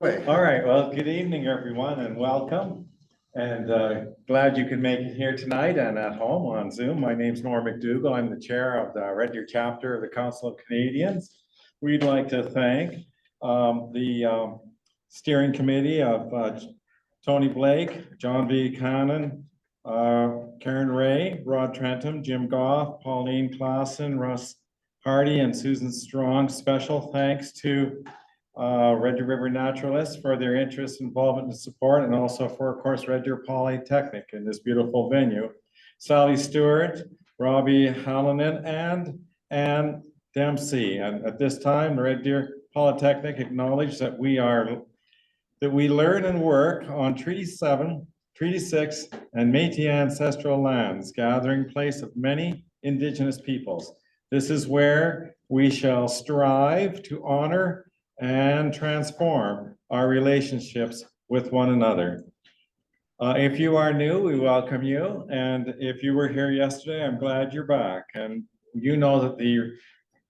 All right, well, good evening, everyone, and welcome. And glad you can make it here tonight and at home on Zoom. My name's Norm McDougall. I'm the chair of the Red Deer chapter of the Council of Canadians. We'd like to thank the steering committee of Tony Blake, John V. Cannon, Karen Ray, Rod Trentham, Jim Goff, Pauline Clausen, Russ Hardy, and Susan Strong. Special thanks to Red Deer River Naturalists for their interest, involvement, and support, and also for, of course, Red Deer Polytechnic in this beautiful venue. Sally Stewart, Robbie Hallinan, and Ann Dempsey. And at this time, Red Deer Polytechnic acknowledge that we learn and work on Treaty 7, Treaty 6, and Métis ancestral lands, gathering place of many Indigenous peoples. This is where we shall strive to honor and transform our relationships with one another. If you are new, we welcome you. And if you were here yesterday, I'm glad you're back. And you know that the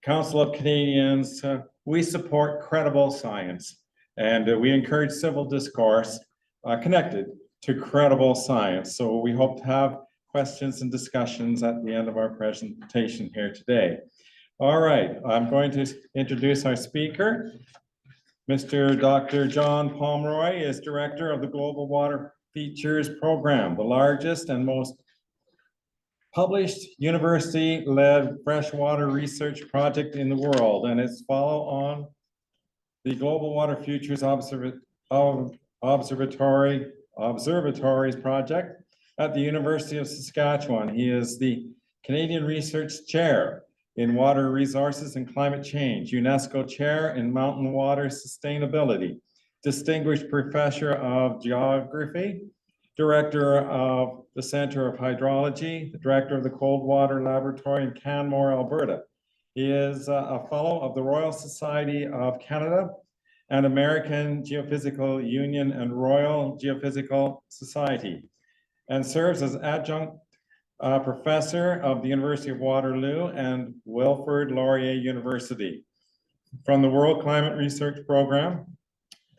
Council of Canadians, we support credible science. And we encourage civil discourse connected to credible science. So we hope to have questions and discussions at the end of our presentation here today. All right, I'm going to introduce our speaker. Mr. Dr. John Pomeroy is director of the Global Water Features Program, the largest and most published university-led freshwater research project in the world, and its follow on the Global Water Futures Observatories project at the University of Saskatchewan. He is the Canadian Research Chair in Water Resources and Climate Change, UNESCO Chair in Mountain Water Sustainability, Distinguished Professor of Geography, Director of the Center of Hydrology, the Director of the Coldwater Laboratory in Canmore, Alberta. He is a Fellow of the Royal Society of Canada and American Geophysical Union and Royal Geophysical Society, and serves as adjunct professor of the University of Waterloo and Wilfrid Laurier University. From the World Climate Research Program,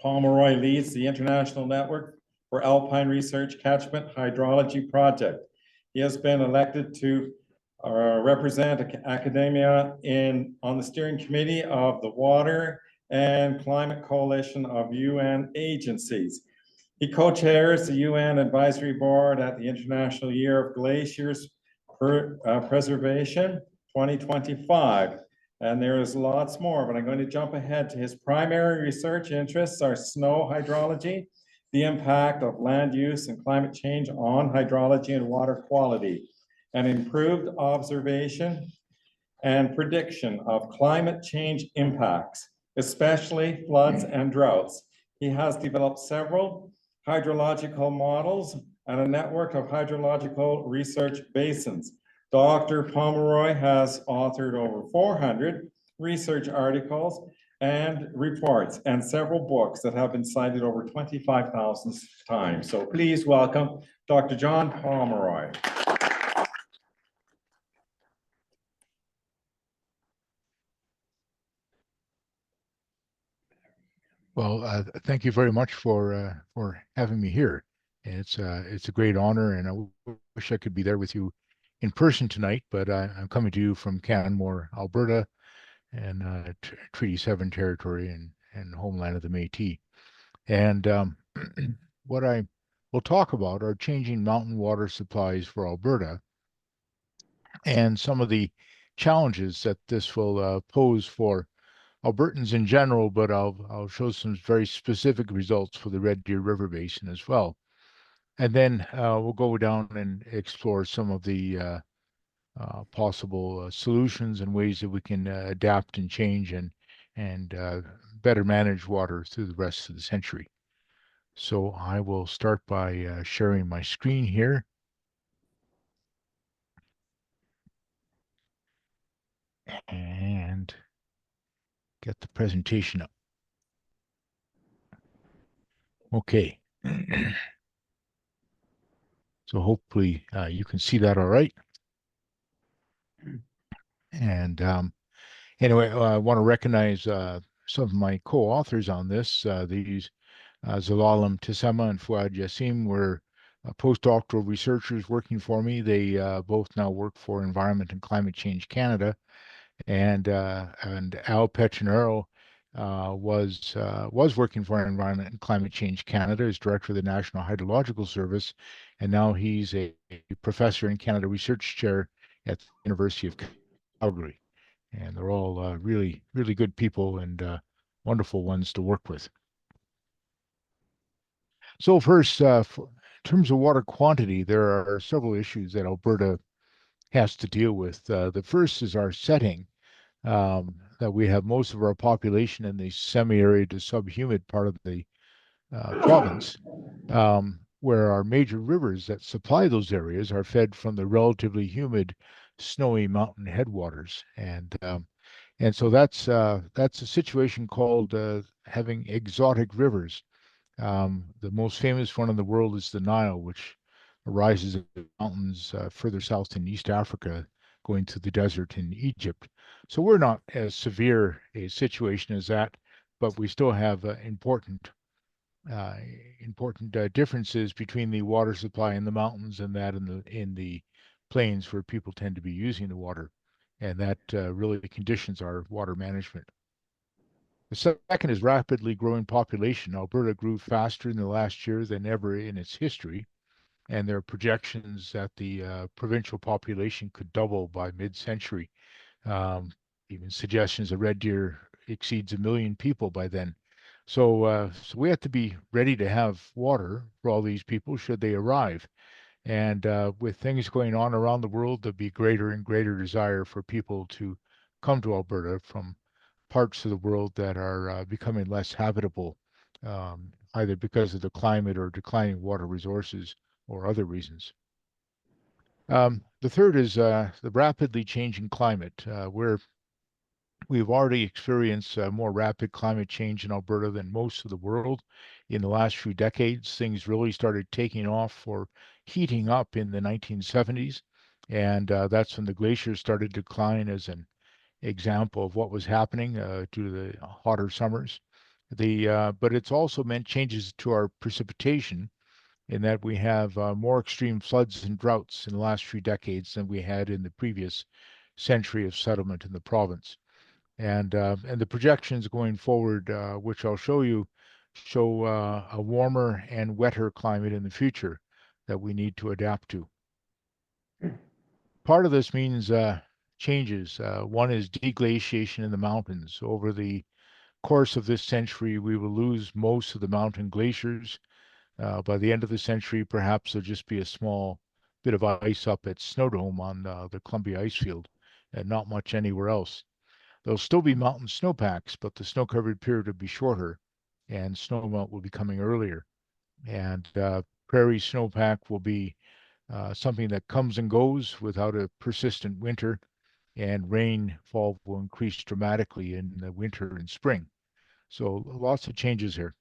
Pomeroy leads the International Network for Alpine Research Catchment Hydrology Project. He has been elected to represent academia on the steering committee of the Water and Climate Coalition of UN agencies. He co-chairs the UN Advisory Board at the International Year of Glaciers Preservation 2025. And there is lots more, but I'm going to jump ahead to his primary research interests are snow hydrology, the impact of land use and climate change on hydrology and water quality, and improved observation and prediction of climate change impacts, especially floods and droughts. He has developed several hydrological models and a network of hydrological research basins. Dr. Pomeroy has authored over 400 research articles and reports and several books that have been cited over 25,000 times. So please welcome Dr. John Pomeroy. Well, thank you very much for having me here. It's a great honor, and I wish I could be there with you in person tonight. But I'm coming to you from Canmore, Alberta, and Treaty 7 territory and homeland of the Métis. And what I will talk about are changing mountain water supplies for Alberta, and some of the challenges that this will pose for Albertans in general, but I'll show some very specific results for the Red Deer River Basin as well. And then we'll go down and explore some of the possible solutions and ways that we can adapt and change and better manage water through the rest of the century. So I will start by sharing my screen here. And get the presentation up. Okay. So hopefully you can see that all right. And anyway, I want to recognize some of my co-authors on this. These Zelalem Tessema and Fuad Yassim were postdoctoral researchers working for me. They both now work for Environment and Climate Change Canada, and Al Petronero was working for Environment and Climate Change Canada as director of the National Hydrological Service, and now he's a professor in Canada Research Chair at the University of Calgary. And they're all really, really good people and wonderful ones to work with. So first, in terms of water quantity, there are several issues that Alberta has to deal with. The first is our setting, that we have most of our population in the semi-arid to subhumid part of the province, where our major rivers that supply those areas are fed from the relatively humid, snowy mountain headwaters. And so that's a situation called having exotic rivers. The most famous one in the world is the Nile, which arises in the mountains further south in East Africa, going to the desert in Egypt. So we're not as severe a situation as that, but we still have uh, important differences between the water supply in the mountains and that in the plains where people tend to be using the water, and that really conditions our water management. The second is rapidly growing population. Alberta grew faster in the last year than ever in its history, and there are projections that the provincial population could double by mid-century. Um, Even suggestions that Red Deer exceeds 1 million people by then. So we have to be ready to have water for all these people should they arrive. And with things going on around the world, there'll be greater and greater desire for people to come to Alberta from parts of the world that are becoming less habitable, either because of the climate or declining water resources or other reasons. The third is the rapidly changing climate. We've already experienced more rapid climate change in Alberta than most of the world. In the last few decades, things really started taking off or heating up in the 1970s, and that's when the glaciers started to decline as an example of what was happening due to the hotter summers. But it's also meant changes to our precipitation in that we have more extreme floods and droughts in the last few decades than we had in the previous century of settlement in the province. And the projections going forward, which I'll show you, show a warmer and wetter climate in the future that we need to adapt to. Part of this means changes. One is deglaciation in the mountains. Over the course of this century, we will lose most of the mountain glaciers. By the end of the century, perhaps there'll just be a small bit of ice up at Snowdome on the Columbia ice field, and not much anywhere else. There'll still be mountain snowpacks, but the snow-covered period will be shorter, and snowmelt will be coming earlier. And prairie snowpack will be something that comes and goes without a persistent winter, and rainfall will increase dramatically in the winter and spring. So lots of changes here.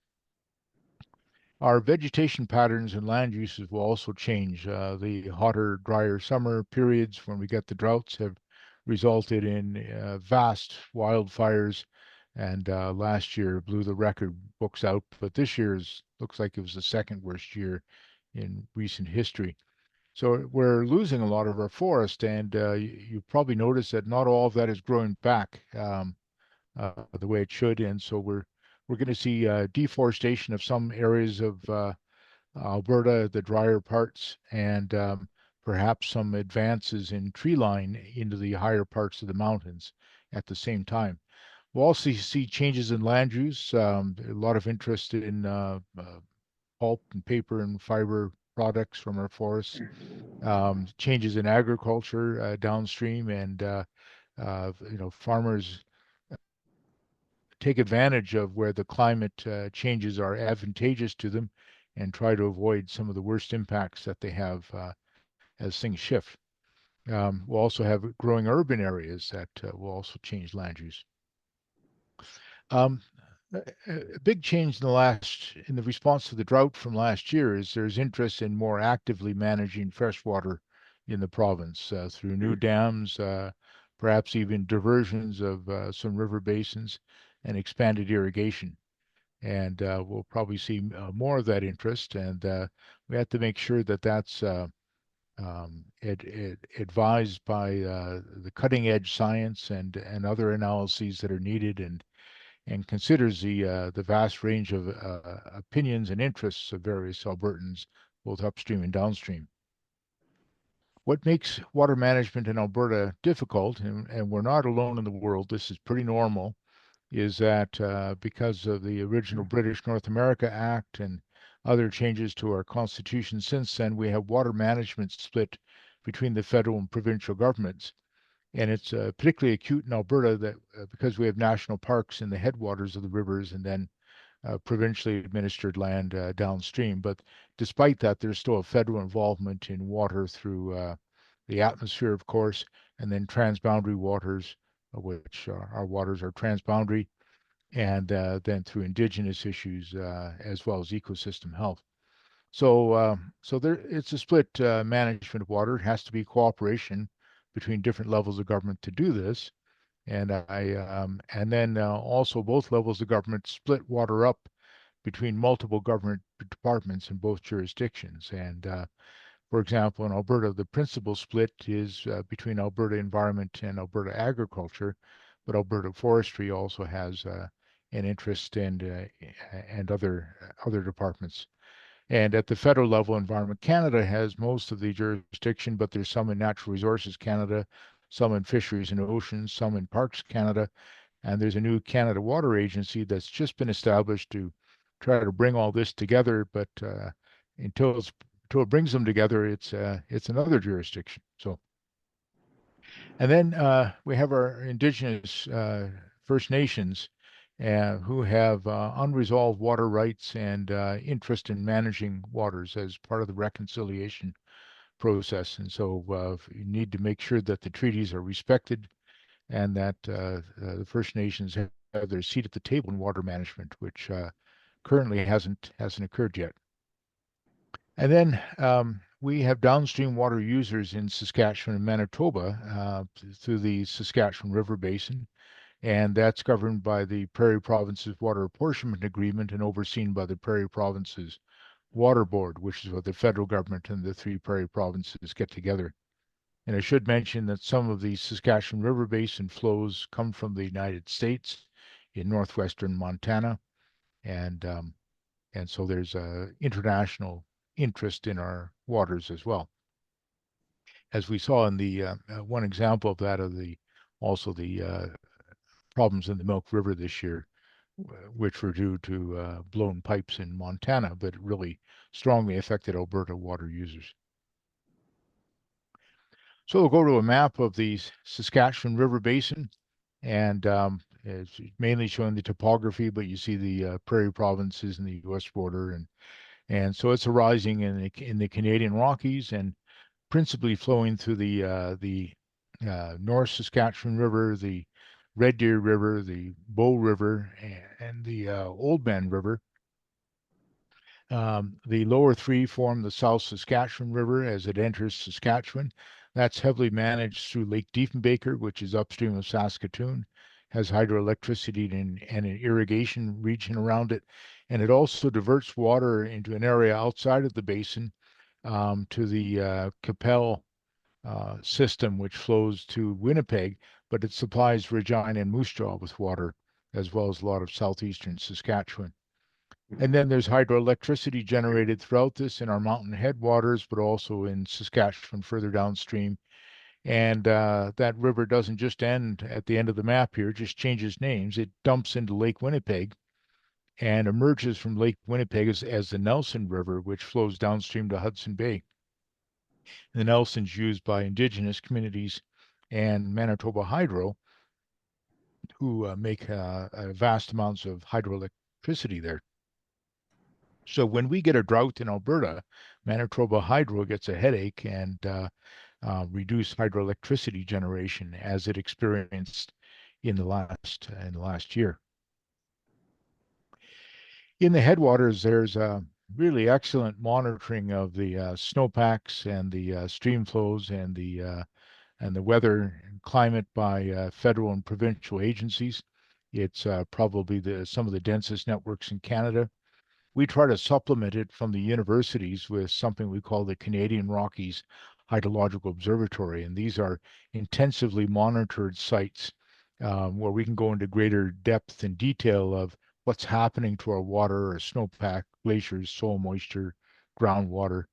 Our vegetation patterns and land uses will also change. The hotter, drier summer periods when we get the droughts have resulted in vast wildfires, and last year blew the record books out, but this year looks like it was the second worst year in recent history. So we're losing a lot of our forest, and you probably noticed that not all of that is growing back the way it should, and so we're going to see deforestation of some areas of Alberta, the drier parts, and perhaps some advances in tree line into the higher parts of the mountains at the same time. We'll also see changes in land use, a lot of interest in pulp and paper and fiber products from our forests, changes in agriculture downstream, and farmers take advantage of where the climate changes are advantageous to them and try to avoid some of the worst impacts that they have as things shift. We'll also have growing urban areas that will also change land use. Um, a big change in the response to the drought from last year is there's interest in more actively managing freshwater in the province through new dams, perhaps even diversions of some river basins, and expanded irrigation. And we'll probably see more of that interest. And we have to make sure that that's advised by the cutting edge science and other analyses that are needed, and considers the vast range of opinions and interests of various Albertans, both upstream and downstream. What makes water management in Alberta difficult, and we're not alone in the world, this is pretty normal, is that because of the original British North America Act and other changes to our constitution since then, we have water management split between the federal and provincial governments. And it's particularly acute in Alberta that because we have national parks in the headwaters of the rivers and then provincially administered land downstream. But despite that, there's still a federal involvement in water through the atmosphere, of course, and then transboundary waters, which our waters are transboundary, and then through indigenous issues as well as ecosystem health. So there, it's a split management of water. It has to be cooperation between different levels of government to do this. And then also both levels of government split water up between multiple government departments in both jurisdictions. And for example, in Alberta, the principal split is between Alberta Environment and Alberta Agriculture, but Alberta Forestry also has an interest and other departments. And at the federal level, Environment Canada has most of the jurisdiction, but there's some in Natural Resources Canada, some in Fisheries and Oceans, some in Parks Canada, and there's a new Canada Water Agency that's just been established to try to bring all this together. But until it brings them together, it's another jurisdiction. So, and then we have our Indigenous First Nations who have unresolved water rights and interest in managing waters as part of the reconciliation process. And so you need to make sure that the treaties are respected and that the First Nations have their seat at the table in water management, which currently hasn't occurred yet. And then we have downstream water users in Saskatchewan and Manitoba through the Saskatchewan River Basin, and that's governed by the Prairie Provinces Water Apportionment Agreement and overseen by the Prairie Provinces Water Board, which is what the federal government and the three Prairie Provinces get together. And I should mention that some of the Saskatchewan River Basin flows come from the United States in northwestern Montana, and so there's international interest in our waters as well. As we saw in the one example of that of the problems in the Milk River this year, which were due to blown pipes in Montana, but it really strongly affected Alberta water users. So we'll go to a map of the Saskatchewan River Basin, and it's mainly showing the topography, but you see the prairie provinces and the U.S. border, and so it's arising in the Canadian Rockies and principally flowing through the North Saskatchewan River, the Red Deer River, the Bow River, and the Oldman River. The lower three form the South Saskatchewan River as it enters Saskatchewan. That's heavily managed through Lake Diefenbaker, which is upstream of Saskatoon, has hydroelectricity and an irrigation region around it. And it also diverts water into an area outside of the basin to the Capel system, which flows to Winnipeg, but it supplies Regina and Moose Jaw with water, as well as a lot of southeastern Saskatchewan. And then there's hydroelectricity generated throughout this in our mountain headwaters, but also in Saskatchewan further downstream. And that river doesn't just end at the end of the map here, just changes names. It dumps into Lake Winnipeg and emerges from Lake Winnipeg as the Nelson River, which flows downstream to Hudson Bay. The Nelson's used by Indigenous communities and Manitoba Hydro, who make vast amounts of hydroelectricity there. So when we get a drought in Alberta, Manitoba Hydro gets a headache and reduced hydroelectricity generation as it experienced in the last year. In the headwaters, there's really excellent monitoring of the snowpacks and the stream flows and the weather and climate by federal and provincial agencies. It's probably some of the densest networks in Canada. We try to supplement it from the universities with something we call the Canadian Rockies Hydrological Observatory. And these are intensively monitored sites where we can go into greater depth and detail of what's happening to our water or snowpack, glaciers, soil moisture, groundwater.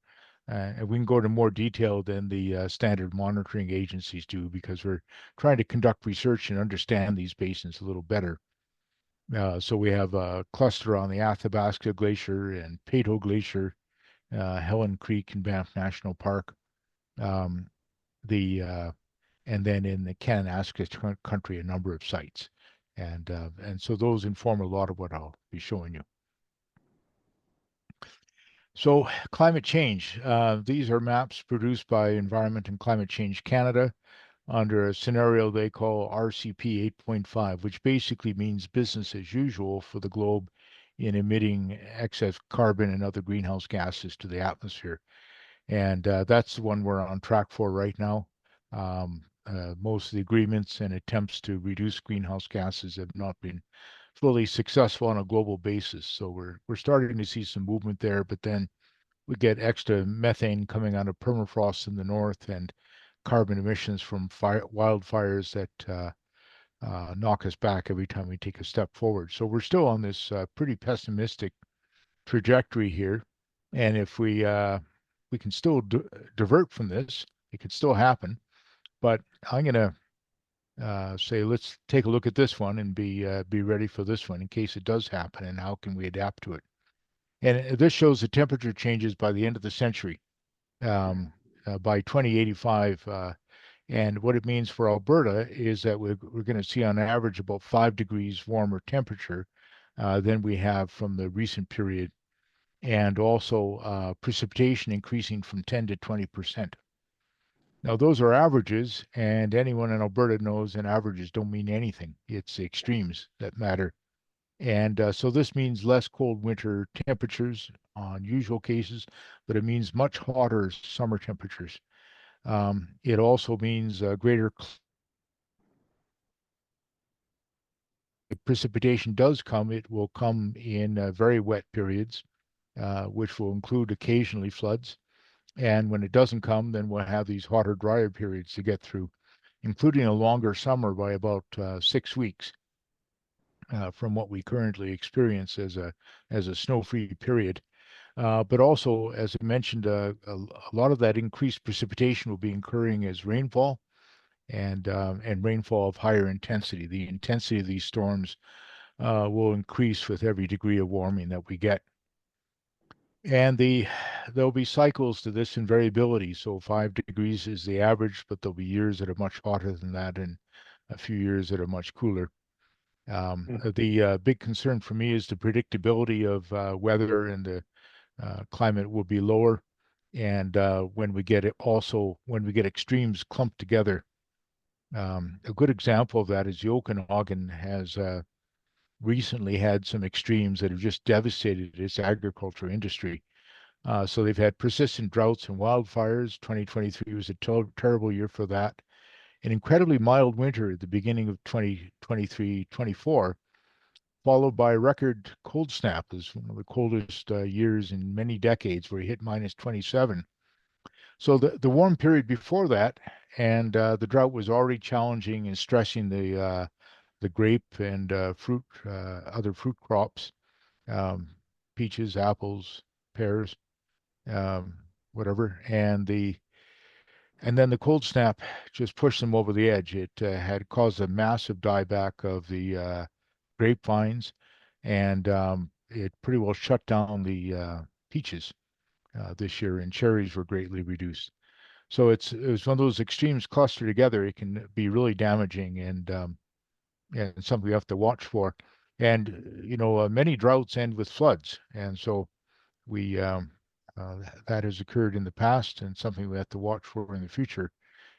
And we can go into more detail than the standard monitoring agencies do because we're trying to conduct research and understand these basins a little better. So we have a cluster on the Athabasca Glacier and Peyto Glacier, Helen Creek and Banff National Park, um, and then in the Kananaskis country, a number of sites. And so those inform a lot of what I'll be showing you. So climate change, these are maps produced by Environment and Climate Change Canada under a scenario they call RCP 8.5, which basically means business as usual for the globe in emitting excess carbon and other greenhouse gases to the atmosphere. And that's the one we're on track for right now. Most of the agreements and attempts to reduce greenhouse gases have not been fully successful on a global basis. So we're starting to see some movement there, but then we get extra methane coming out of permafrost in the north and carbon emissions from wildfires that knock us back every time we take a step forward. So we're still on this pretty pessimistic trajectory here, and if we can still divert from this, it could still happen. But I'm going to say let's take a look at this one and be ready for this one in case it does happen, and how can we adapt to it. And this shows the temperature changes by the end of the century. By 2085. And what it means for Alberta is that we're going to see on average about 5 degrees warmer temperature than we have from the recent period, and also precipitation increasing from 10 to 20%. Now, those are averages, and anyone in Alberta knows that averages don't mean anything. It's the extremes that matter. And so this means less cold winter temperatures on usual cases, but it means much hotter summer temperatures. It also means greater if precipitation does come, it will come in very wet periods, which will include occasionally floods. And when it doesn't come, then we'll have these hotter, drier periods to get through, including a longer summer by about 6 weeks. From what we currently experience as a snow-free period. But also, as I mentioned, a lot of that increased precipitation will be occurring as rainfall and rainfall of higher intensity. The intensity of these storms will increase with every degree of warming that we get. And there'll be cycles to this and variability. So 5 degrees is the average, but there'll be years that are much hotter than that and a few years that are much cooler. The big concern for me is the predictability of weather, and the climate will be lower. And when we get extremes clumped together, a good example of that is the Okanagan has recently had some extremes that have just devastated its agriculture industry. So they've had persistent droughts and wildfires. 2023 was a terrible year for that. An incredibly mild winter at the beginning of 2023-24, followed by a record cold snap. It was one of the coldest years in many decades, where he hit -27. So the warm period before that, and the drought was already challenging and stressing the grape and other fruit crops, peaches, apples, pears, um, whatever, and then the cold snap just pushed them over the edge. It had caused a massive dieback of the grapevines, and it pretty well shut down the peaches this year, and cherries were greatly reduced. So it was one of those extremes clustered together. It can be really damaging, and something we have to watch for. And many droughts end with floods, and so we that has occurred in the past, and something we have to watch for in the future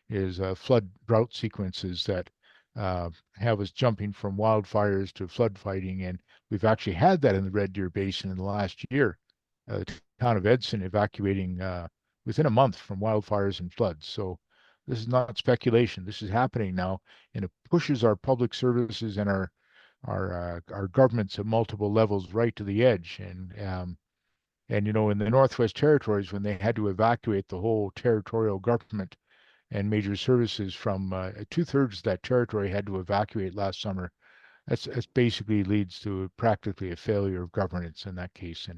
is flood drought sequences that have us jumping from wildfires to flood fighting. And we've actually had that in the Red Deer Basin in the last year. The town of Edson evacuating within a month from wildfires and floods. So this is not speculation. This is happening now, and it pushes our public services and our our governments at multiple levels right to the edge. And you know, in the Northwest Territories, when they had to evacuate the whole territorial government and major services from 2/3 of that territory had to evacuate last summer. That's basically leads to practically a failure of governance in that case,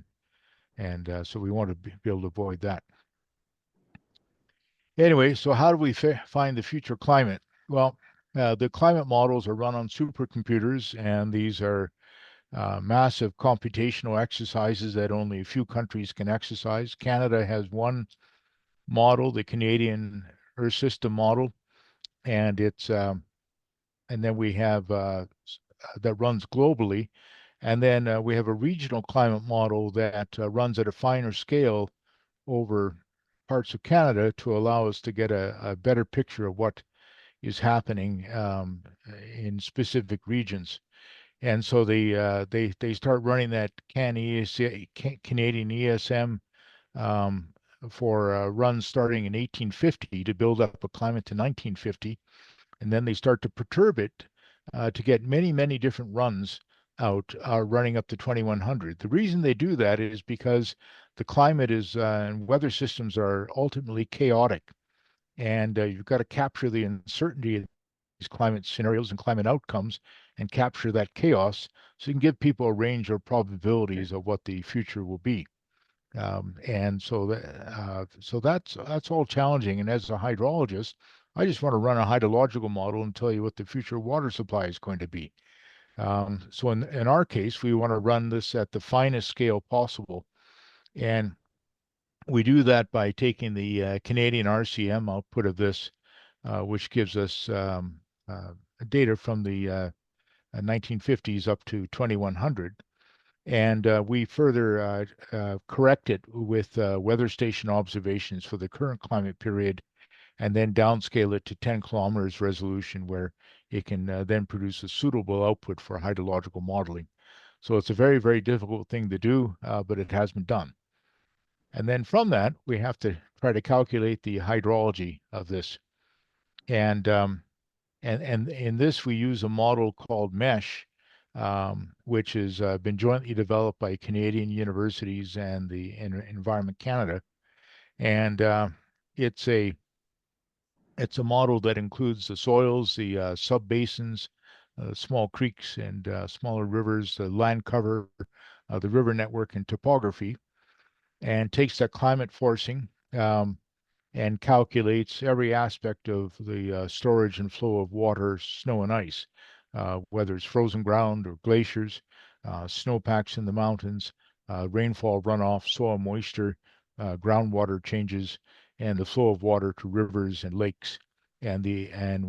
and so we want to be able to avoid that. Anyway, so how do we find the future climate? Well, the climate models are run on supercomputers, and these are massive computational exercises that only a few countries can exercise. Canada has one model, the Canadian Earth System model, and then we have that runs globally, and then we have a regional climate model that runs at a finer scale over parts of Canada to allow us to get a better picture of what is happening in specific regions. And so they start running that Canadian ESM um, for runs starting in 1850 to build up a climate to 1950, and then they start to perturb it to get many, many different runs out running up to 2100. The reason they do that is because the climate is and weather systems are ultimately chaotic, and you've got to capture the uncertainty of these climate scenarios and climate outcomes and capture that chaos so you can give people a range of probabilities of what the future will be. And so that's all challenging. And as a hydrologist, I just want to run a hydrological model and tell you what the future water supply is going to be. So in our case, we want to run this at the finest scale possible. And we do that by taking the Canadian RCM output of this, which gives us data from the 1950s up to 2100. And we further correct it with weather station observations for the current climate period, and then downscale it to 10 kilometers resolution, where it can then produce a suitable output for hydrological modeling. So it's a very, very difficult thing to do, but it has been done. And then from that, we have to try to calculate the hydrology of this. And in this, we use a model called MESH, which has been jointly developed by Canadian universities and the Environment Canada. And it's a model that includes the soils, the subbasins, small creeks and smaller rivers, the land cover, the river network, and topography, and takes that climate forcing and calculates every aspect of the storage and flow of water, snow, and ice, whether it's frozen ground or glaciers, snowpacks in the mountains, rainfall runoff, soil moisture, groundwater changes, and the flow of water to rivers and lakes. And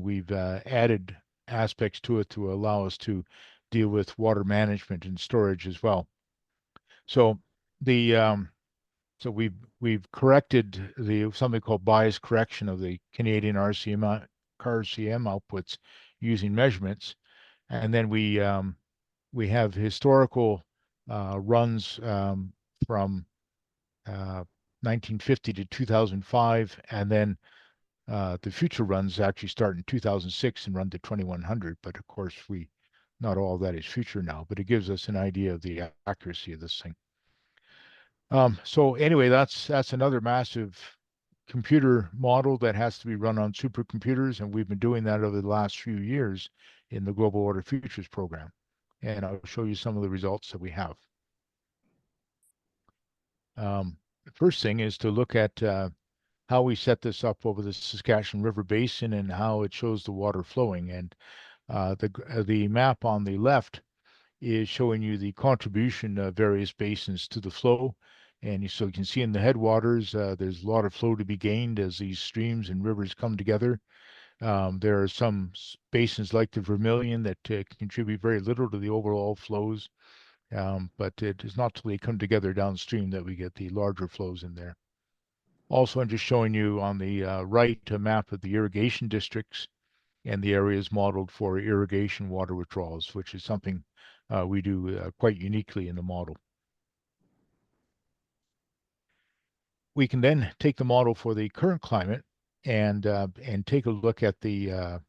we've added aspects to it to allow us to deal with water management and storage as well. So the so we've corrected something called bias correction of the Canadian RCM outputs using measurements, and then we have historical runs from 1950 to 2005, and then the future runs actually start in 2006 and run to 2100. But of course, not all of that is future now, but it gives us an idea of the accuracy of this thing. So anyway, that's another massive computer model that has to be run on supercomputers, and we've been doing that over the last few years in the Global Water Futures program. And I'll show you some of the results that we have. The first thing is to look at how we set this up over the Saskatchewan River Basin and how it shows the water flowing. And the map on the left is showing you the contribution of various basins to the flow. And so you can see in the headwaters, there's a lot of flow to be gained as these streams and rivers come together. There are some basins like the Vermilion that contribute very little to the overall flows, but it is not till they come together downstream that we get the larger flows in there. Also, I'm just showing you on the right a map of the irrigation districts and the areas modeled for irrigation water withdrawals, which is something we do quite uniquely in the model. We can then take the model for the current climate and take a look at the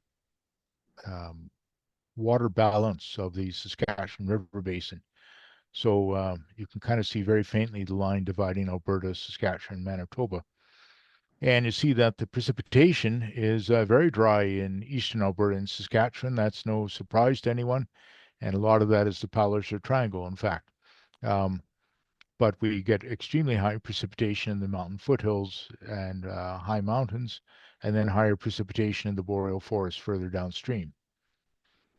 water balance of the Saskatchewan River Basin. So you can kind of see very faintly the line dividing Alberta, Saskatchewan, Manitoba. And you see that the precipitation is very dry in eastern Alberta and Saskatchewan. That's no surprise to anyone. And a lot of that is the Palliser Triangle, in fact. Um, but we get extremely high precipitation in the mountain foothills and high mountains, and then higher precipitation in the boreal forest further downstream.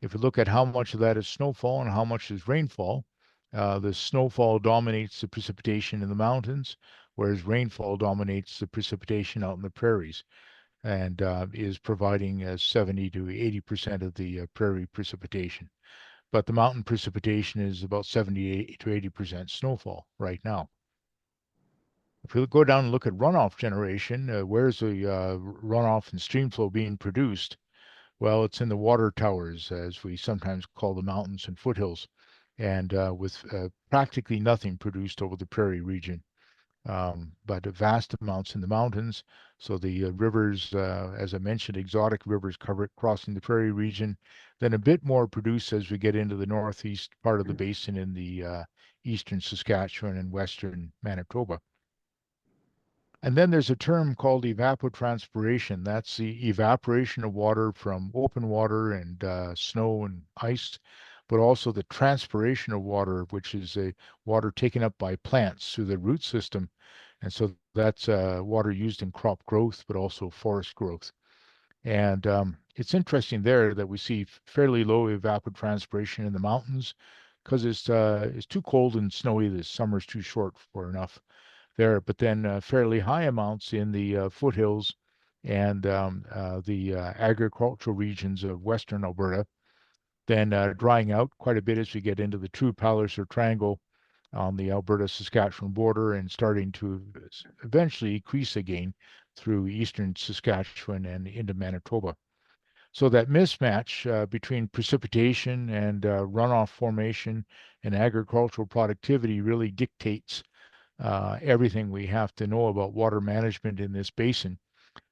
If we look at how much of that is snowfall and how much is rainfall, the snowfall dominates the precipitation in the mountains, whereas rainfall dominates the precipitation out in the prairies and is providing 70 to 80% of the prairie precipitation. But the mountain precipitation is about 70 to 80% snowfall right now. If we go down and look at runoff generation, where's the runoff and stream flow being produced? Well, it's in the water towers, as we sometimes call the mountains and foothills, and with practically nothing produced over the prairie region, but vast amounts in the mountains. So the rivers, as I mentioned, exotic rivers crossing the prairie region, then a bit more produced as we get into the northeast part of the basin in the eastern Saskatchewan and western Manitoba. And then there's a term called evapotranspiration. That's the evaporation of water from open water and snow and ice, but also the transpiration of water, which is a water taken up by plants through the root system. And so that's water used in crop growth, but also forest growth. And it's interesting there that we see fairly low evapotranspiration in the mountains because it's too cold and snowy. The summer's too short for enough there, but then fairly high amounts in the foothills and the agricultural regions of western Alberta, then drying out quite a bit as we get into the true Palliser Triangle on the Alberta-Saskatchewan border and starting to eventually increase again through eastern Saskatchewan and into Manitoba. So that mismatch between precipitation and runoff formation and agricultural productivity really dictates everything we have to know about water management in this basin,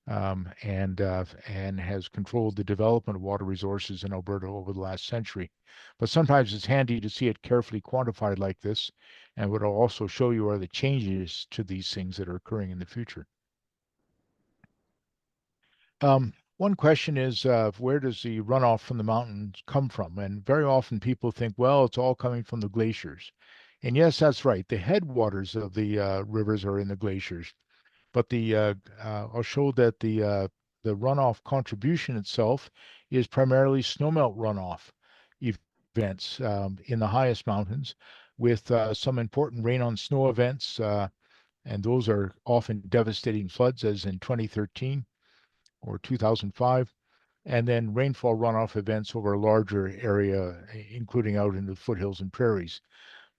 and has controlled the development of water resources in Alberta over the last century. But sometimes it's handy to see it carefully quantified like this, and what I'll also show you are the changes to these things that are occurring in the future. One question is, where does the runoff from the mountains come from? And very often people think, well, it's all coming from the glaciers. And yes, that's right. The headwaters of the rivers are in the glaciers, but I'll show that the runoff contribution itself is primarily snowmelt runoff events in the highest mountains, with some important rain on snow events, and those are often devastating floods, as in 2013 or 2005, and then rainfall runoff events over a larger area, including out in the foothills and prairies.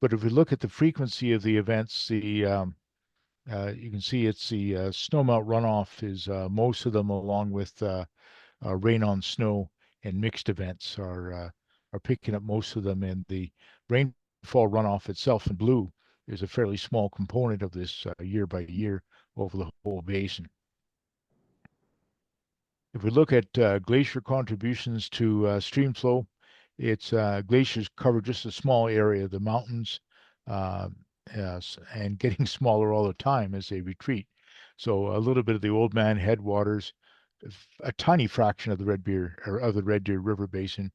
But if we look at the frequency of the events, you can see it's the snowmelt runoff is most of them, along with rain on snow and mixed events are picking up most of them. And the rainfall runoff itself in blue is a fairly small component of this year by year over the whole basin. If we look at glacier contributions to stream flow, it's glaciers cover just a small area of the mountains, and getting smaller all the time as they retreat. So a little bit of the Old Man headwaters, a tiny fraction of the Red Deer or of the Red Deer River Basin,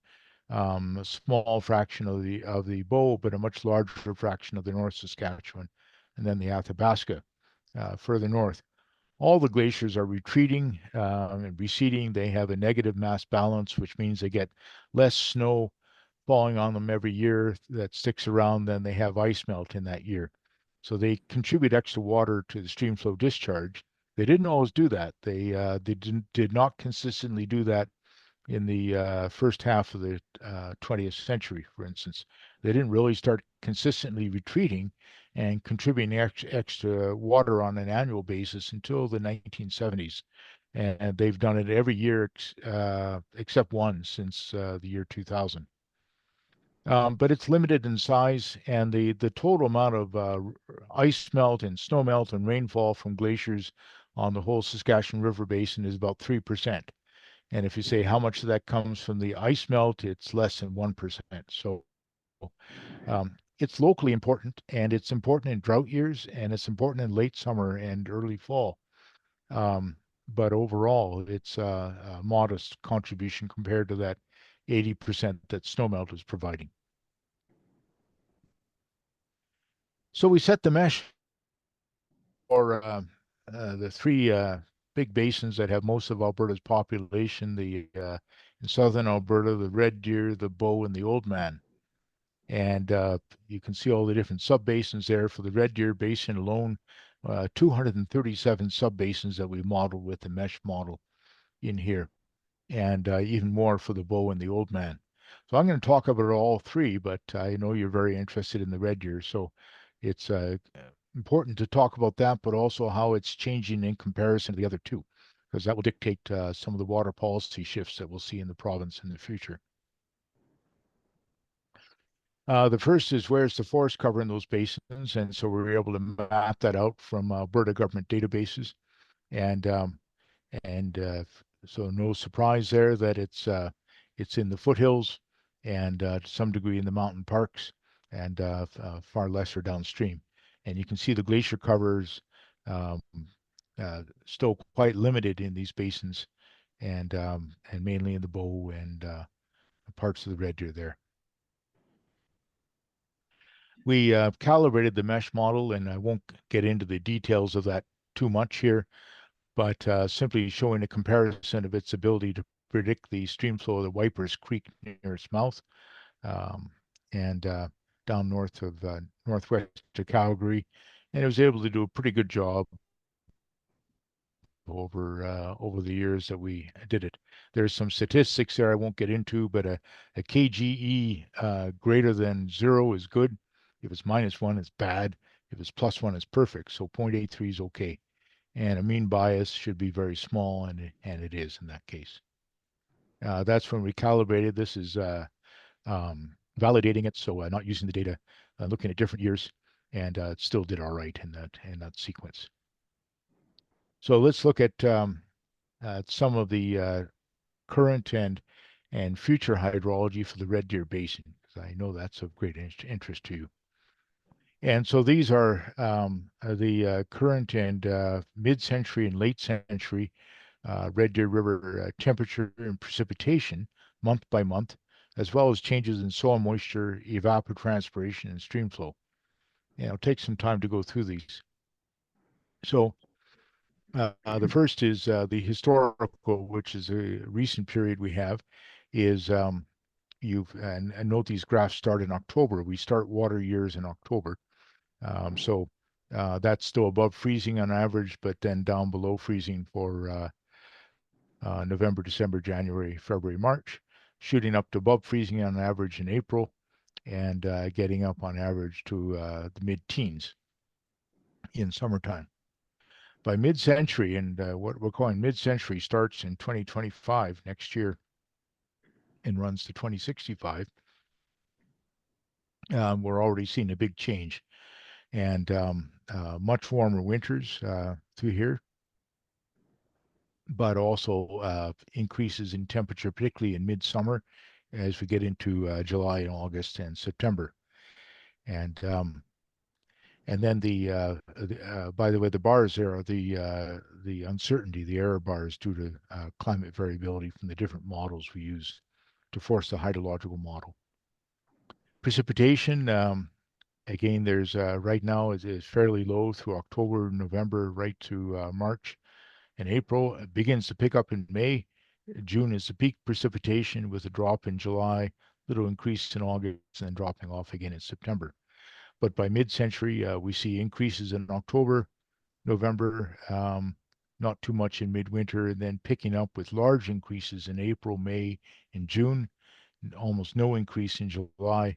a small fraction of the Bow, but a much larger fraction of the North Saskatchewan, and then the Athabasca further north. All the glaciers are retreating and receding. They have a negative mass balance, which means they get less snow falling on them every year that sticks around than they have ice melt in that year. So they contribute extra water to the stream flow discharge. They didn't always do that. They did not consistently do that in the first half of the 20th century, for instance. They didn't really start consistently retreating and contributing extra water on an annual basis until the 1970s. And they've done it every year except one since the year 2000. But it's limited in size, and the total amount of ice melt and snow melt and rainfall from glaciers on the whole Saskatchewan River Basin is about 3%. And if you say how much of that comes from the ice melt, it's less than 1%. So it's locally important, and it's important in drought years, and it's important in late summer and early fall. Um, but overall, it's a modest contribution compared to that 80% that snowmelt is providing. So we set the mesh for the three big basins that have most of Alberta's population, in southern Alberta, the Red Deer, the Bow, and the Oldman. And you can see all the different subbasins there. For the Red Deer Basin alone, 237 subbasins that we modeled with the mesh model in here, and even more for the Bow and the Oldman. So I'm going to talk about all three, but I know you're very interested in the Red Deer, so it's important to talk about that, but also how it's changing in comparison to the other two, because that will dictate some of the water policy shifts that we'll see in the province in the future. The first is where's the forest cover in those basins, and so we were able to map that out from Alberta government databases, and so no surprise there that it's in the foothills and to some degree in the mountain parks, and far lesser downstream. And you can see the glacier covers um, still quite limited in these basins, and mainly in the Bow and parts of the Red Deer there. We calibrated the mesh model, and I won't get into the details of that too much here, but simply showing a comparison of its ability to predict the stream flow of the Wipers Creek near its mouth, and down north of northwest to Calgary, and it was able to do a pretty good job over the years that we did it. There's some statistics there I won't get into, but a KGE greater than 0 is good. If it's -1, it's bad. If it's +1, it's perfect. So 0.83 is okay. And a mean bias should be very small, and it is in that case. That's when we calibrated. This is validating it, so not using the data, looking at different years, and it still did all right in that sequence. So let's look at some of the current and future hydrology for the Red Deer Basin, because I know that's of great interest to you. And so these are the current and mid-century and late century Red Deer River temperature and precipitation month by month, as well as changes in soil moisture, evapotranspiration, and stream flow. And it'll take some time to go through these. So the first is the historical, which is a recent period we have, is and note these graphs start in October. We start water years in October. So that's still above freezing on average, but then down below freezing for November, December, January, February, March, shooting up to above freezing on average in April, and getting up on average to the mid-teens in summertime. By mid-century, and what we're calling mid-century starts in 2025, next year, and runs to 2065, we're already seeing a big change, and much warmer winters through here, but also increases in temperature, particularly in midsummer, as we get into July and August and September. And then by the way, the bars there are the uncertainty, the error bars due to climate variability from the different models we use to force the hydrological model. Precipitation, again, there's right now is fairly low through October, November, right to March and April. It begins to pick up in May. June is the peak precipitation with a drop in July, little increase in August, and then dropping off again in September. But by mid-century, we see increases in October, November, not too much in midwinter, and then picking up with large increases in April, May, and June, almost no increase in July,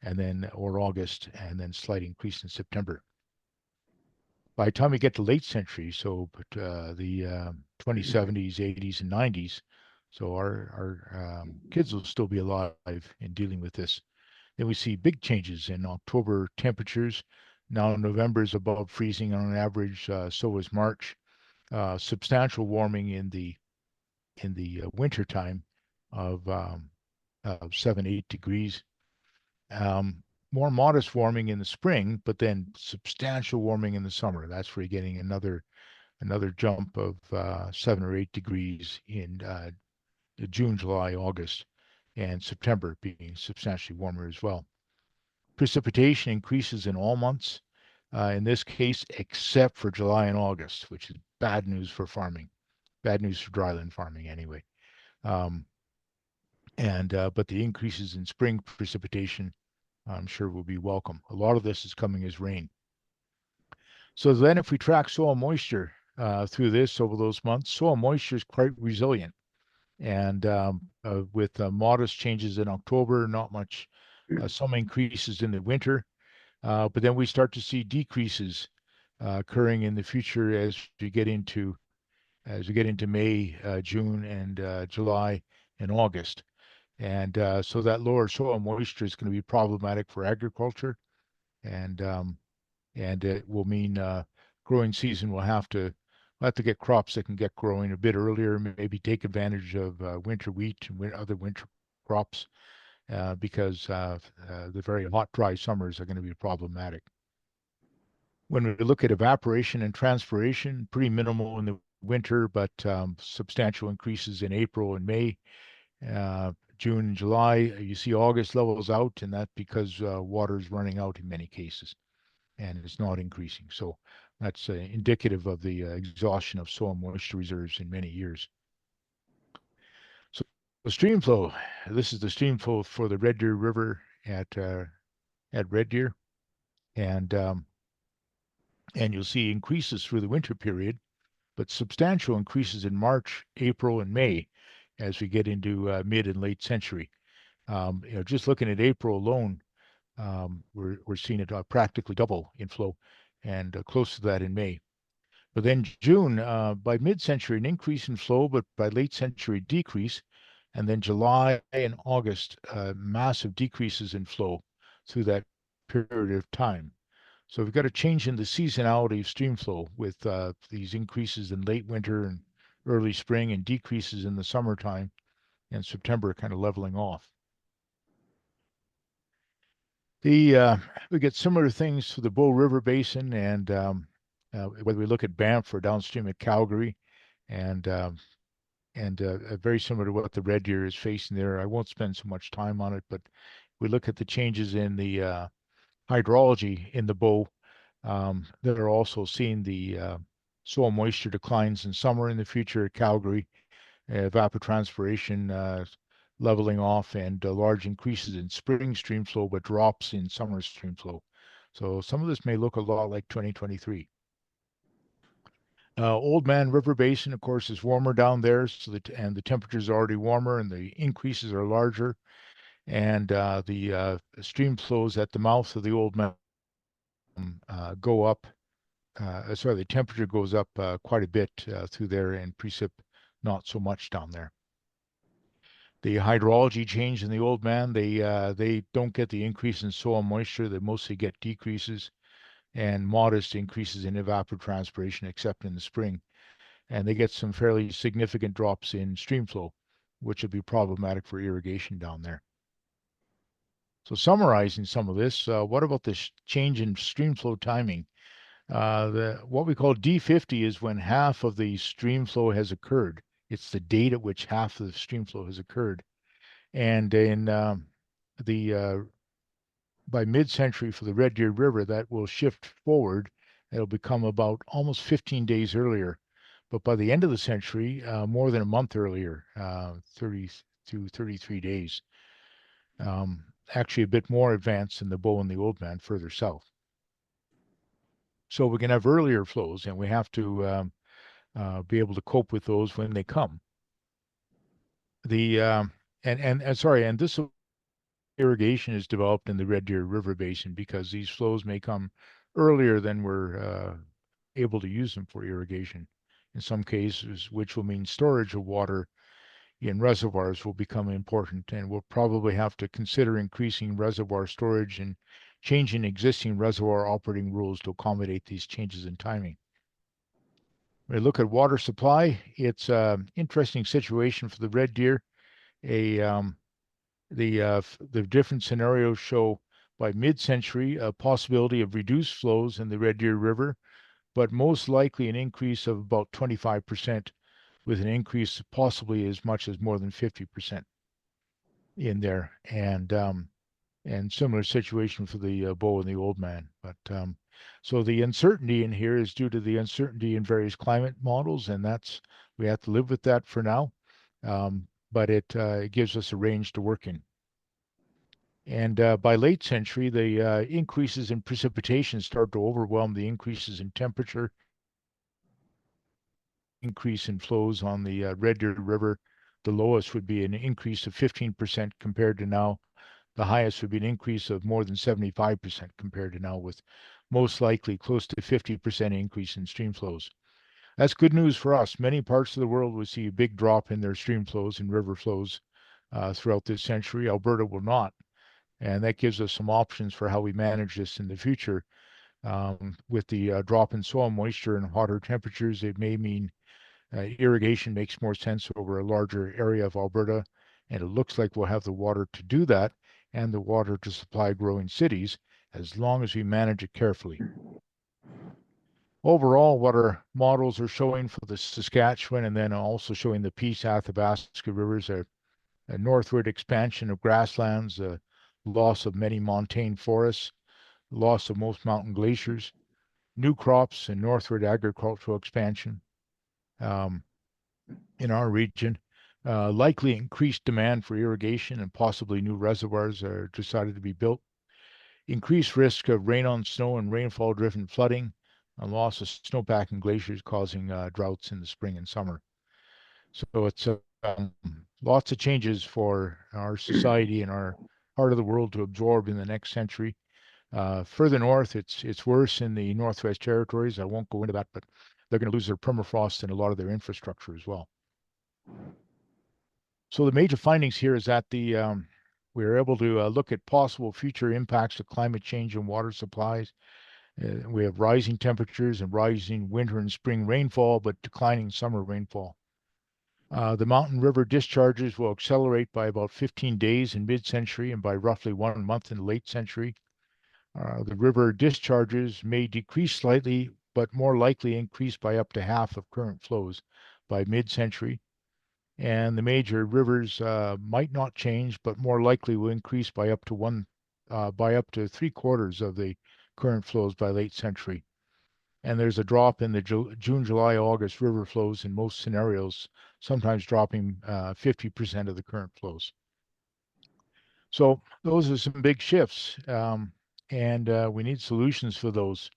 and then or August, and then slight increase in September. By the time we get to late century, so the 2070s, 80s, and 90s, so our kids will still be alive in dealing with this. Then we see big changes in October temperatures. Now November is above freezing on average, so is March. Substantial warming in the winter time of 7-8 degrees. More modest warming in the spring, but then substantial warming in the summer. That's where you're getting another jump of 7 or 8 degrees in June, July, August, and September being substantially warmer as well. Precipitation increases in all months, in this case, except for July and August, which is bad news for farming, bad news for dryland farming anyway. But the increases in spring precipitation, I'm sure, will be welcome. A lot of this is coming as rain. So then if we track soil moisture through this over those months, soil moisture is quite resilient. And with modest changes in October, not much, some increases in the winter, but then we start to see decreases occurring in the future as we get into May, June, and July and August. And so that lower soil moisture is going to be problematic for agriculture, and it will mean growing season will have to get crops that can get growing a bit earlier, maybe take advantage of winter wheat and other winter crops, because the very hot, dry summers are going to be problematic. When we look at evaporation and transpiration, pretty minimal in the winter, but substantial increases in April and May. June and July, you see August levels out, and that's because water is running out in many cases, and it's not increasing. So that's indicative of the exhaustion of soil moisture reserves in many years. So the stream flow, this is the stream flow for the Red Deer River at Red Deer, and you'll see increases through the winter period, but substantial increases in March, April, and May as we get into mid and late century. Just looking at April alone, we're seeing it practically double in flow, and close to that in May. But then June, by mid-century, an increase in flow, but by late century, decrease. And then July and August, massive decreases in flow through that period of time. So we've got a change in the seasonality of stream flow with these increases in late winter and early spring and decreases in the summertime, and September kind of leveling off. We get similar things for the Bow River Basin, and whether we look at Banff or downstream at Calgary, and very similar to what the Red Deer is facing there. I won't spend so much time on it, but we look at the changes in the hydrology in the Bow that are also seeing the soil moisture declines in summer in the future at Calgary, evapotranspiration leveling off, and large increases in spring stream flow, but drops in summer stream flow. So some of this may look a lot like 2023. Oldman River Basin, of course, is warmer down there, so and the temperatures are already warmer, and the increases are larger, and the stream flows at the mouth of the Oldman go up. The temperature goes up quite a bit through there, and precip not so much down there. The hydrology change in the Oldman, they don't get the increase in soil moisture. They mostly get decreases and modest increases in evapotranspiration, except in the spring. And they get some fairly significant drops in stream flow, which would be problematic for irrigation down there. So summarizing some of this, what about this change in stream flow timing? What we call D50 is when half of the stream flow has occurred. It's the date at which half of the stream flow has occurred. And in by mid-century for the Red Deer River, that will shift forward. It'll become about almost 15 days earlier. But by the end of the century, more than a month earlier, 30 to 33 days. Actually a bit more advanced in the Bow and the Oldman further south. So we can have earlier flows, and we have to be able to cope with those when they come. And this irrigation is developed in the Red Deer River Basin because these flows may come earlier than we're able to use them for irrigation. In some cases, which will mean storage of water in reservoirs will become important, and we'll probably have to consider increasing reservoir storage and changing existing reservoir operating rules to accommodate these changes in timing. When we look at water supply, it's an interesting situation for the red deer. The different scenarios show by mid-century a possibility of reduced flows in the Red Deer River, but most likely an increase of about 25%, with an increase possibly as much as more than 50% in there. And similar situation for the Bow and the Oldman. But so the uncertainty in here is due to the uncertainty in various climate models, and we have to live with that for now. But it gives us a range to work in. And by late century, the increases in precipitation start to overwhelm the increases in temperature, increase in flows on the Red Deer River. The lowest would be an increase of 15% compared to now. The highest would be an increase of more than 75% compared to now, with most likely close to 50% increase in stream flows. That's good news for us. Many parts of the world will see a big drop in their stream flows and river flows throughout this century. Alberta will not. And that gives us some options for how we manage this in the future. With the drop in soil moisture and hotter temperatures, it may mean irrigation makes more sense over a larger area of Alberta. And it looks like we'll have the water to do that and the water to supply growing cities as long as we manage it carefully. Overall, what our models are showing for the Saskatchewan and then also showing the Peace Athabasca rivers are a northward expansion of grasslands, loss of many montane forests, loss of most mountain glaciers, new crops and northward agricultural expansion in our region, likely increased demand for irrigation and possibly new reservoirs are decided to be built, increased risk of rain on snow and rainfall-driven flooding, and loss of snowpack and glaciers causing droughts in the spring and summer. So it's lots of changes for our society and our part of the world to absorb in the next century. Further north, it's worse in the Northwest Territories. I won't go into that, but they're going to lose their permafrost and a lot of their infrastructure as well. So the major findings here is that we are able to look at possible future impacts of climate change and water supplies. We have rising temperatures and rising winter and spring rainfall, but declining summer rainfall. The mountain river discharges will accelerate by about 15 days in mid-century and by roughly 1 month in the late century. The river discharges may decrease slightly, but more likely increase by up to half of current flows by mid-century. And the major rivers might not change, but more likely will increase by up to 3/4 of the current flows by late century. And there's a drop in the June, July, August river flows in most scenarios, sometimes dropping 50% of the current flows. So those are some big shifts, and we need solutions for those.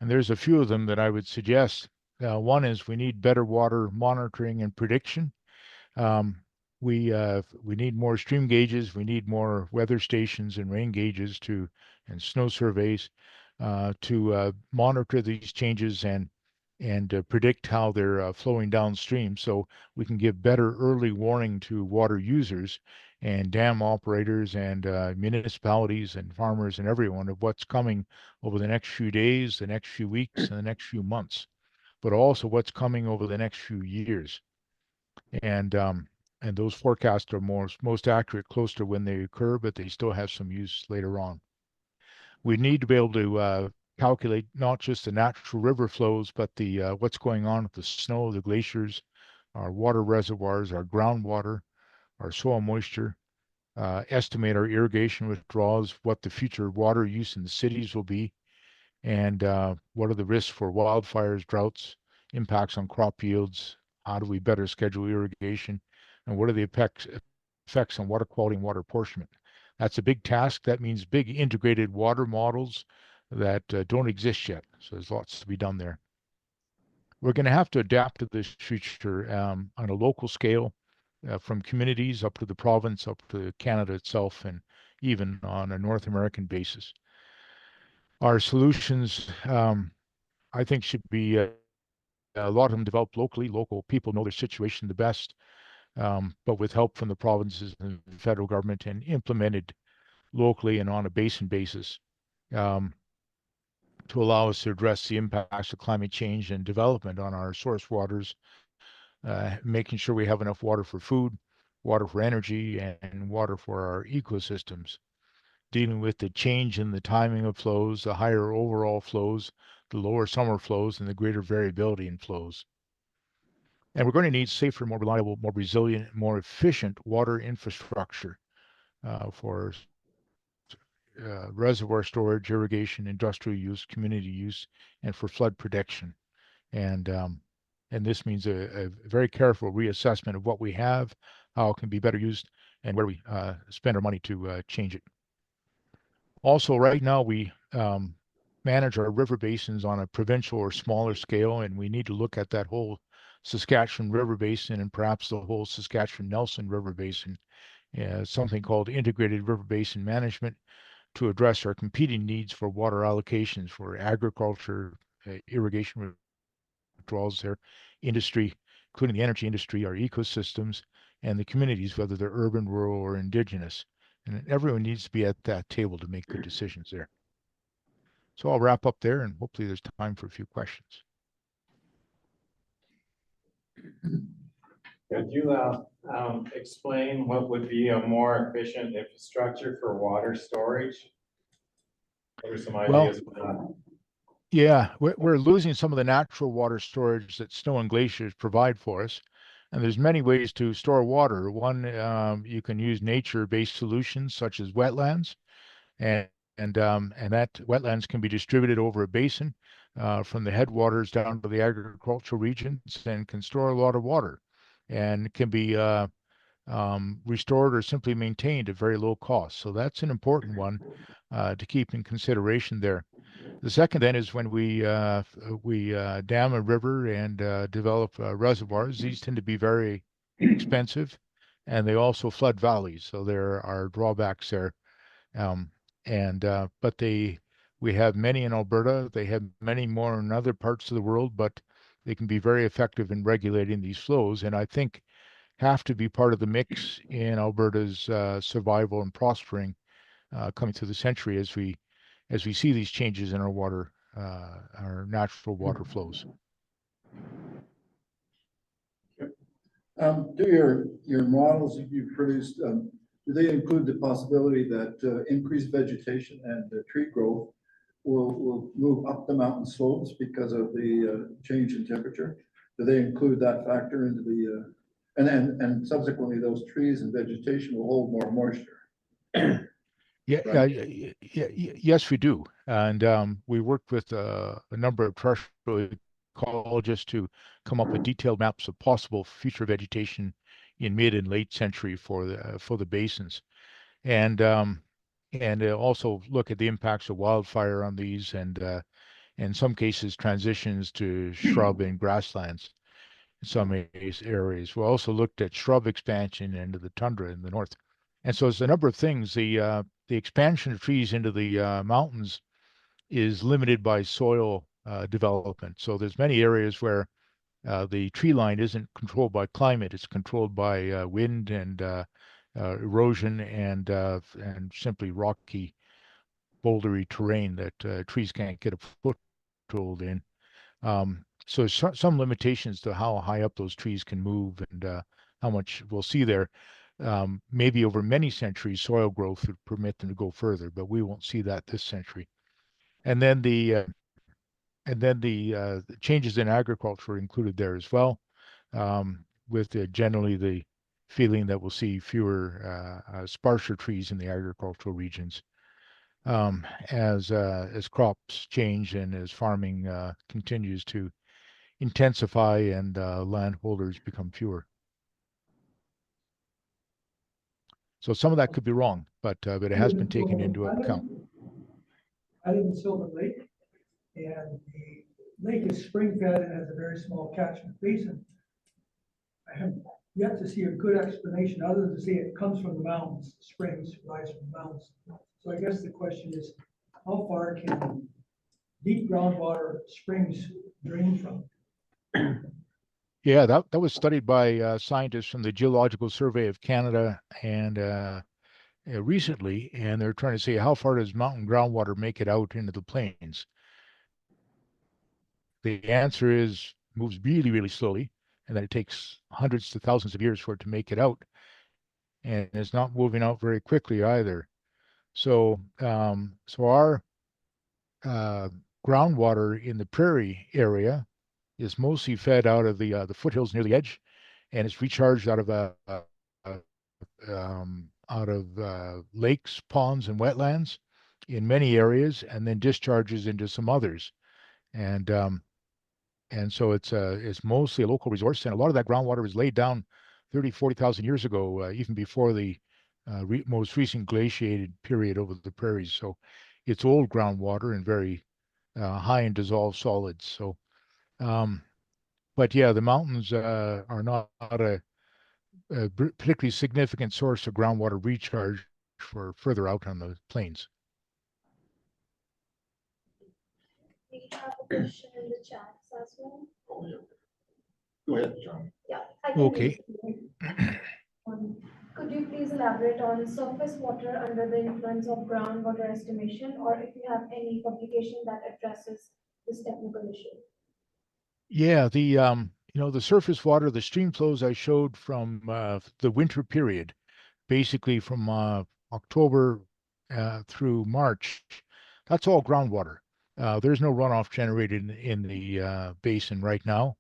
And there's a few of them that I would suggest. One is we need better water monitoring and prediction. We need more stream gauges. We need more weather stations and rain gauges and snow surveys to monitor these changes and predict how they're flowing downstream, so we can give better early warning to water users and dam operators and municipalities and farmers and everyone of what's coming over the next few days, the next few weeks, and the next few months, but also what's coming over the next few years. And those forecasts are most accurate close to when they occur, but they still have some use later on. We need to be able to calculate not just the natural river flows, but the what's going on with the snow, the glaciers, our water reservoirs, our groundwater, our soil moisture, estimate our irrigation withdrawals, what the future water use in the cities will be, and what are the risks for wildfires, droughts, impacts on crop yields, how do we better schedule irrigation, and what are the effects on water quality and water apportionment. That's a big task. That means big integrated water models that don't exist yet. So there's lots to be done there. We're going to have to adapt to this future on a local scale, from communities up to the province, up to Canada itself, and even on a North American basis. Our solutions, I think, should be a lot of them developed locally. Local people know their situation the best, but with help from the provinces and the federal government and implemented locally and on a basin basis. to allow us to address the impacts of climate change and development on our source waters, making sure we have enough water for food, water for energy, and water for our ecosystems, dealing with the change in the timing of flows, the higher overall flows, the lower summer flows, and the greater variability in flows. And we're going to need safer, more reliable, more resilient, more efficient water infrastructure for reservoir storage, irrigation, industrial use, community use, and for flood protection. And this means a very careful reassessment of what we have, how it can be better used, and where we spend our money to change it. Also, right now we manage our river basins on a provincial or smaller scale, and we need to look at that whole Saskatchewan River Basin and perhaps the whole Saskatchewan Nelson River Basin, something called Integrated River Basin Management, to address our competing needs for water allocations for agriculture, irrigation withdrawals there, industry, including the energy industry, our ecosystems, and the communities, whether they're urban, rural, or indigenous. And everyone needs to be at that table to make good decisions there. So I'll wrap up there, and hopefully there's time for a few questions. Could you explain what would be a more efficient infrastructure for water storage? What are some ideas for that? Yeah, we're losing some of the natural water storage that snow and glaciers provide for us. And there's many ways to store water. One, you can use nature-based solutions such as wetlands, and that wetlands can be distributed over a basin from the headwaters down to the agricultural regions and can store a lot of water, and can be restored or simply maintained at very low cost. So that's an important one to keep in consideration there. The second then is when we dam a river and develop reservoirs. These tend to be very expensive, and they also flood valleys. So there are drawbacks there. But we have many in Alberta. They have many more in other parts of the world, but they can be very effective in regulating these flows, and I think have to be part of the mix in Alberta's survival and prospering coming through the century as we see these changes in our water, our natural water flows. Do your models that you've produced, do they include the possibility that increased vegetation and tree growth will move up the mountain slopes because of the change in temperature? Do they include that factor into the, and subsequently those trees and vegetation will hold more moisture? Yeah, Right. yes, we do. And we worked with a number of terrestrial ecologists to come up with detailed maps of possible future vegetation in mid and late century for the basins, and also look at the impacts of wildfire on these, and in some cases transitions to shrub and grasslands in some areas. We also looked at shrub expansion into the tundra in the north. And so it's a number of things. The expansion of trees into the mountains is limited by soil development. So there's many areas where the tree line isn't controlled by climate; it's controlled by wind and erosion and simply rocky, bouldery terrain that trees can't get a foothold in. So some limitations to how high up those trees can move, and how much we'll see there. Maybe over many centuries, soil growth would permit them to go further, but we won't see that this century. And then the changes in agriculture are included there as well, with generally the feeling that we'll see fewer sparser trees in the agricultural regions as crops change and as farming continues to intensify and landholders become fewer. So some of that could be wrong, but it has been taken into account. I live in Sylvan Lake, and the lake is spring-fed and has a very small catchment basin. I have yet to see a good explanation other than to say it comes from the mountains, springs rise from the mountains. So I guess the question is, how far can deep groundwater springs drain from? Yeah, that was studied by scientists from the Geological Survey of Canada and recently, and they're trying to see how far does mountain groundwater make it out into the plains. the answer is moves really, really slowly, and that it takes hundreds to thousands of years for it to make it out, and it's not moving out very quickly either. So, so our uh, groundwater in the prairie area is mostly fed out of the foothills near the edge, and it's recharged out of lakes, ponds, and wetlands in many areas, and then discharges into some others. And so it's mostly a local resource, and a lot of that groundwater was laid down 30, 40,000 years ago, even before the most recent glaciated period over the prairies. So it's old groundwater and very high in dissolved solids. So, but yeah, the mountains are not a particularly significant source of groundwater recharge for further out on the plains. We have a question in the chat as well. Oh, yeah. Go ahead, John. Yeah, I can Okay. read it. Could you please elaborate on surface water under the influence of groundwater estimation, or if you have any publication that addresses this technical issue? Yeah, the surface water, the stream flows I showed from the winter period, basically from October through March, that's all groundwater. There's no runoff generated in the basin right now,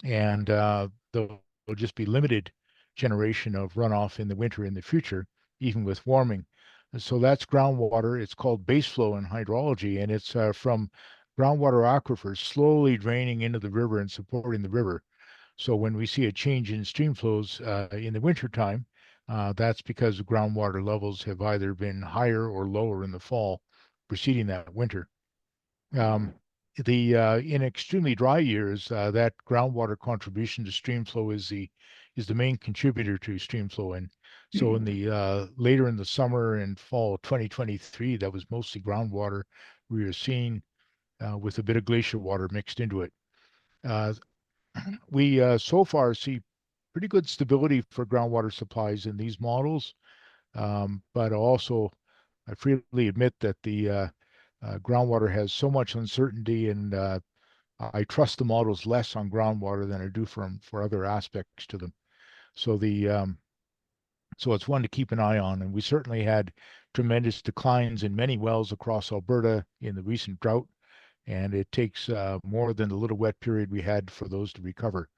and there'll just be limited generation of runoff in the winter in the future, even with warming. And so that's groundwater. It's called base flow in hydrology, and it's from groundwater aquifers slowly draining into the river and supporting the river. So when we see a change in stream flows in the wintertime, that's because groundwater levels have either been higher or lower in the fall preceding that winter. In extremely dry years, that groundwater contribution to stream flow is the main contributor to stream flow. And so in the later in the summer and fall of 2023, that was mostly groundwater we were seeing with a bit of glacier water mixed into it. We so far see pretty good stability for groundwater supplies in these models, but also I freely admit that the groundwater has so much uncertainty, and I trust the models less on groundwater than I do for other aspects to them. So so it's one to keep an eye on, and we certainly had tremendous declines in many wells across Alberta in the recent drought, and it takes more than the little wet period we had for those to recover.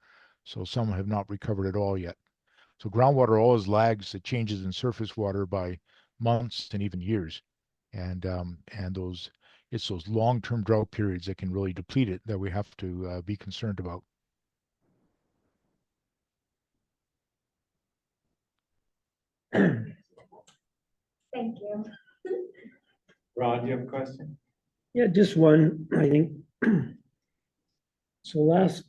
So some have not recovered at all yet. So groundwater always lags the changes in surface water by months and even years. And it's those long-term drought periods that can really deplete it that we have to be concerned about. Thank you. Rod, do you have a question? Yeah, just one, I think. So last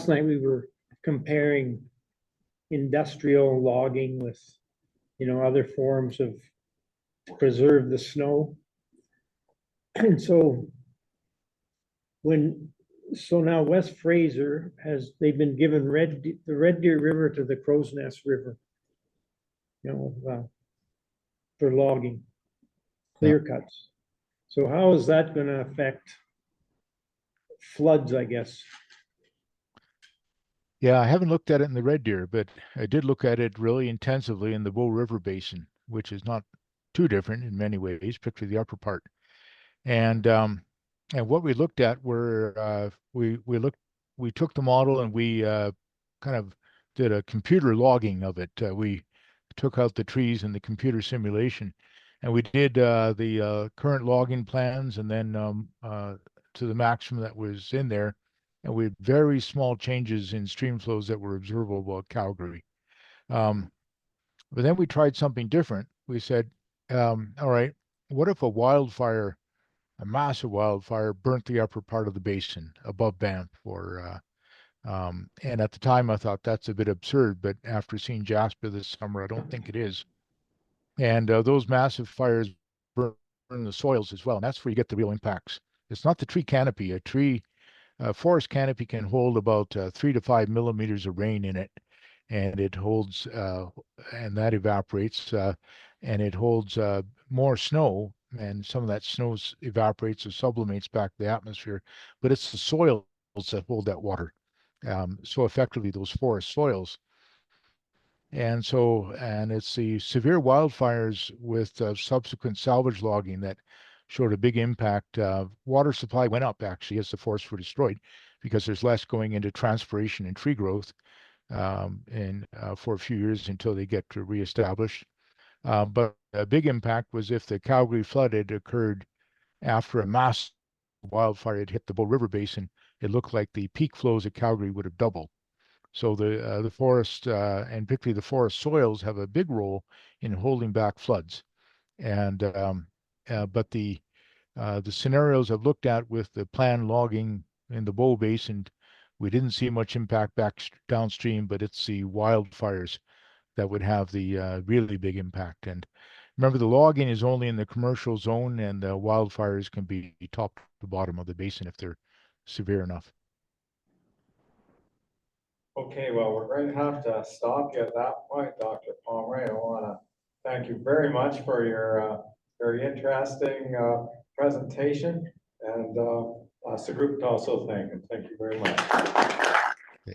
night we were comparing industrial logging with, other forms of preserve the snow. And so now West Fraser they've been given the Red Deer River to the Crow's Nest River, for logging, clear cuts. So how is that going to affect floods, I guess? Yeah, I haven't looked at it in the Red Deer, but I did look at it really intensively in the Bow River Basin, which is not too different in many ways, particularly the upper part. And what we looked at were we took the model and we kind of did a computer logging of it. We took out the trees in the computer simulation, and we did the current logging plans, and then to the maximum that was in there, and we had very small changes in stream flows that were observable at Calgary. But then we tried something different. We said, all right, what if a massive wildfire burnt the upper part of the basin above Banff, and at the time I thought that's a bit absurd, but after seeing Jasper this summer, I don't think it is. And those massive fires burn the soils as well, and that's where you get the real impacts. It's not the tree canopy. A forest canopy can hold about 3 to 5 millimeters of rain in it, and it holds, and that evaporates, and it holds more snow and some of that snow evaporates or sublimates back to the atmosphere, but it's the soils that hold that water. So effectively, those forest soils. And so, and it's the severe wildfires with subsequent salvage logging that showed a big impact. Water supply went up actually as the forests were destroyed because there's less going into transpiration and tree growth and for a few years until they get reestablished. But a big impact was if the Calgary flood had occurred after a mass wildfire had hit the Bow River Basin, it looked like the peak flows at Calgary would have doubled. So the forest and particularly the forest soils have a big role in holding back floods. And but the scenarios I've looked at with the planned logging in the Bow Basin, we didn't see much impact back downstream, but it's the wildfires that would have the really big impact. And remember, the logging is only in the commercial zone, and the wildfires can be top to bottom of the basin if they're severe enough. Okay, well, we're going to have to stop you at that point, Dr. Pomeroy. I want to thank you very much for your very interesting presentation, and Group also thank you very much.